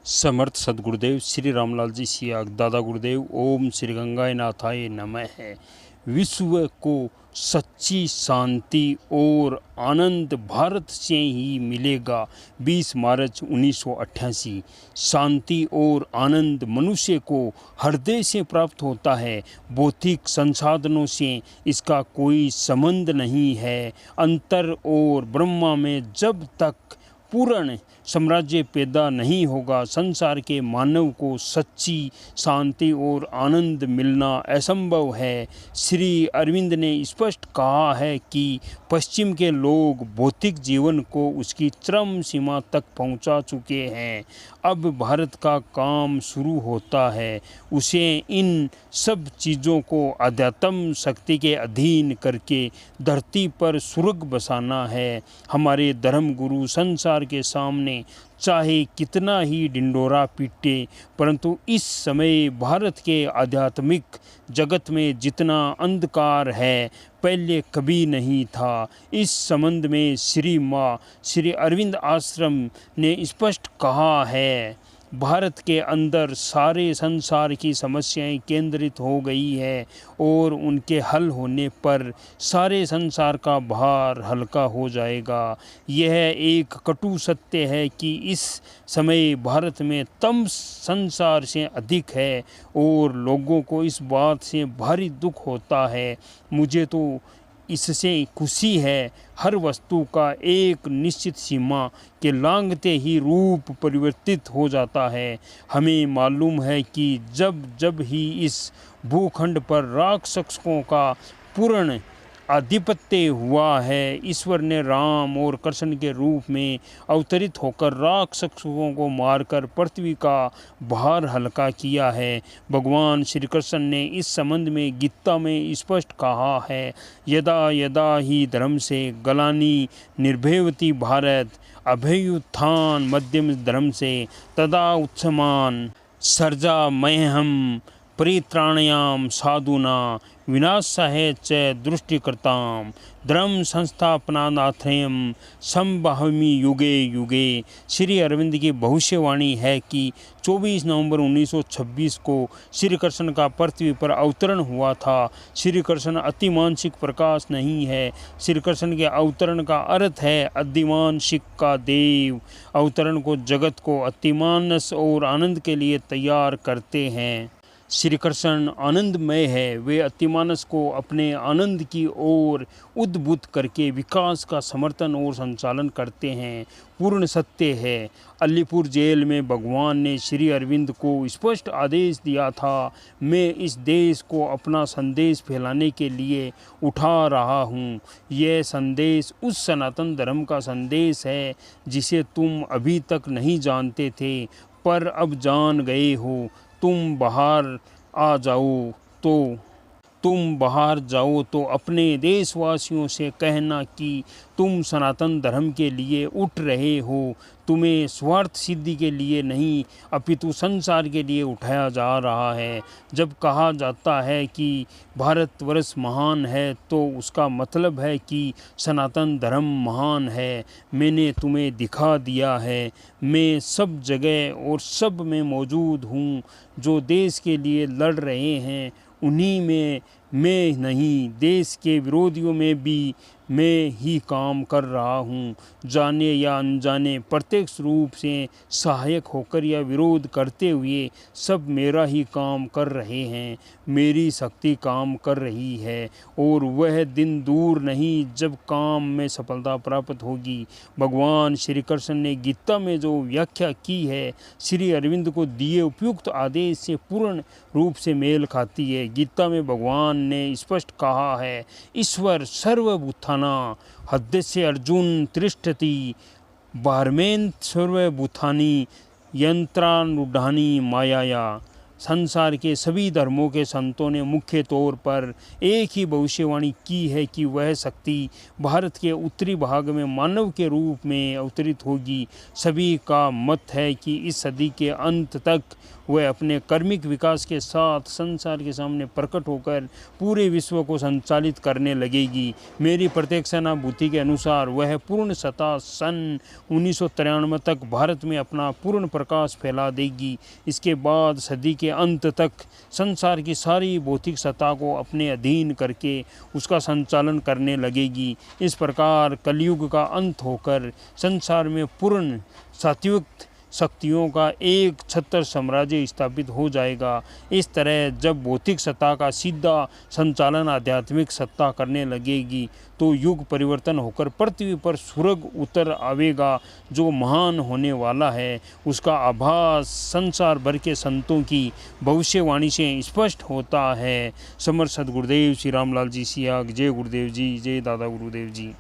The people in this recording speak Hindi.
समर्थ सदगुरुदेव श्री रामलाल जी सियाग दादा गुरुदेव ओम श्री गंगाए नाथाय नमः है। विश्व को सच्ची शांति और आनंद भारत से ही मिलेगा। 20 मार्च 1988। शांति और आनंद मनुष्य को हृदय से प्राप्त होता है, भौतिक संसाधनों से इसका कोई संबंध नहीं है। अंतर और ब्रह्मा में जब तक पूर्ण साम्राज्य पैदा नहीं होगा, संसार के मानव को सच्ची शांति और आनंद मिलना असंभव है। श्री अरविंद ने स्पष्ट कहा है कि पश्चिम के लोग भौतिक जीवन को उसकी चरम सीमा तक पहुंचा चुके हैं। अब भारत का काम शुरू होता है, उसे इन सब चीज़ों को अध्यात्म शक्ति के अधीन करके धरती पर स्वर्ग बसाना है। हमारे धर्म गुरु संसार के सामने चाहे कितना ही डिंडोरा पीटे, परंतु इस समय भारत के आध्यात्मिक जगत में जितना अंधकार है पहले कभी नहीं था। इस संबंध में श्री अरविंद आश्रम ने स्पष्ट कहा है, भारत के अंदर सारे संसार की समस्याएं केंद्रित हो गई है और उनके हल होने पर सारे संसार का भार हल्का हो जाएगा। यह एक कटु सत्य है कि इस समय भारत में तम संसार से अधिक है और लोगों को इस बात से भारी दुख होता है। मुझे तो इससे खुशी है। हर वस्तु का एक निश्चित सीमा के लांघते ही रूप परिवर्तित हो जाता है। हमें मालूम है कि जब जब ही इस भूखंड पर राक्षसों का पूर्ण आधिपत्य हुआ है, ईश्वर ने राम और कृष्ण के रूप में अवतरित होकर राक्षसों को मारकर पृथ्वी का भार हल्का किया है। भगवान श्री कृष्ण ने इस संबंध में गीता में स्पष्ट कहा है, यदा यदा ही धर्म से गलानी निर्भयवती भारत, अभयुत्थान मध्यम धर्म से तदा उत्समान सर्जा मह्यम परित्राणयाम साधुना विनाशाय च दृष्टिकर्ताम धर्म संस्थापनार्थम संभावमी युगे युगे। श्री अरविंद की भविष्यवाणी है कि 24 नवंबर 1926 को श्री कृष्ण का पृथ्वी पर अवतरण हुआ था। श्री कृष्ण अतिमानसिक प्रकाश नहीं है। श्री कृष्ण के अवतरण का अर्थ है अतिमानसिक का देव। अवतरण को जगत को अतिमानस और आनंद के लिए तैयार करते हैं। श्री कृष्ण आनंदमय है। वे अतिमानस को अपने आनंद की ओर उद्बुद्ध करके विकास का समर्थन और संचालन करते हैं। पूर्ण सत्य है। अलीपुर जेल में भगवान ने श्री अरविंद को स्पष्ट आदेश दिया था, मैं इस देश को अपना संदेश फैलाने के लिए उठा रहा हूँ। यह संदेश उस सनातन धर्म का संदेश है जिसे तुम अभी तक नहीं जानते थे, पर अब जान गए हो। तुम बाहर जाओ तो अपने देशवासियों से कहना कि तुम सनातन धर्म के लिए उठ रहे हो। तुम्हें स्वार्थ सिद्धि के लिए नहीं अपितु संसार के लिए उठाया जा रहा है। जब कहा जाता है कि भारतवर्ष महान है तो उसका मतलब है कि सनातन धर्म महान है। मैंने तुम्हें दिखा दिया है, मैं सब जगह और सब में मौजूद हूँ। जो देश के लिए लड़ रहे हैं उन्हीं में मैं नहीं, देश के विरोधियों में भी मैं ही काम कर रहा हूँ। जाने या अनजाने प्रत्यक्ष रूप से सहायक होकर या विरोध करते हुए सब मेरा ही काम कर रहे हैं। मेरी शक्ति काम कर रही है और वह दिन दूर नहीं जब काम में सफलता प्राप्त होगी। भगवान श्री कृष्ण ने गीता में जो व्याख्या की है श्री अरविंद को दिए उपयुक्त आदेश से पूर्ण रूप से मेल खाती है। गीता में भगवान ने स्पष्ट कहा है, ईश्वर सर्वभूतानां हृदय अर्जुन तिष्ठति बारमेन सर्वभूतानि यंत्रानुडानि मायाया। संसार के सभी धर्मों के संतों ने मुख्य तौर पर एक ही भविष्यवाणी की है कि वह शक्ति भारत के उत्तरी भाग में मानव के रूप में अवतरित होगी। सभी का मत है कि इस सदी के अंत तक वह अपने कर्मिक विकास के साथ संसार के सामने प्रकट होकर पूरे विश्व को संचालित करने लगेगी। मेरी प्रत्यक्षानुभूति के अनुसार वह पूर्णतः सन 1993 तक भारत में अपना पूर्ण प्रकाश फैला देगी। इसके बाद सदी के अंत तक संसार की सारी भौतिक सत्ता को अपने अधीन करके उसका संचालन करने लगेगी। इस प्रकार कलयुग का अंत होकर संसार में पूर्ण सात्विक शक्तियों का एक छत्र साम्राज्य स्थापित हो जाएगा। इस तरह जब भौतिक सत्ता का सीधा संचालन आध्यात्मिक सत्ता करने लगेगी तो युग परिवर्तन होकर पृथ्वी पर स्वर्ग उतर आवेगा जो महान होने वाला है। उसका आभास संसार भर के संतों की भविष्यवाणी से स्पष्ट होता है। समर्थ सद्गुरुदेव श्री रामलाल जी सियाग। जय गुरुदेव जी, जय दादा गुरुदेव जी।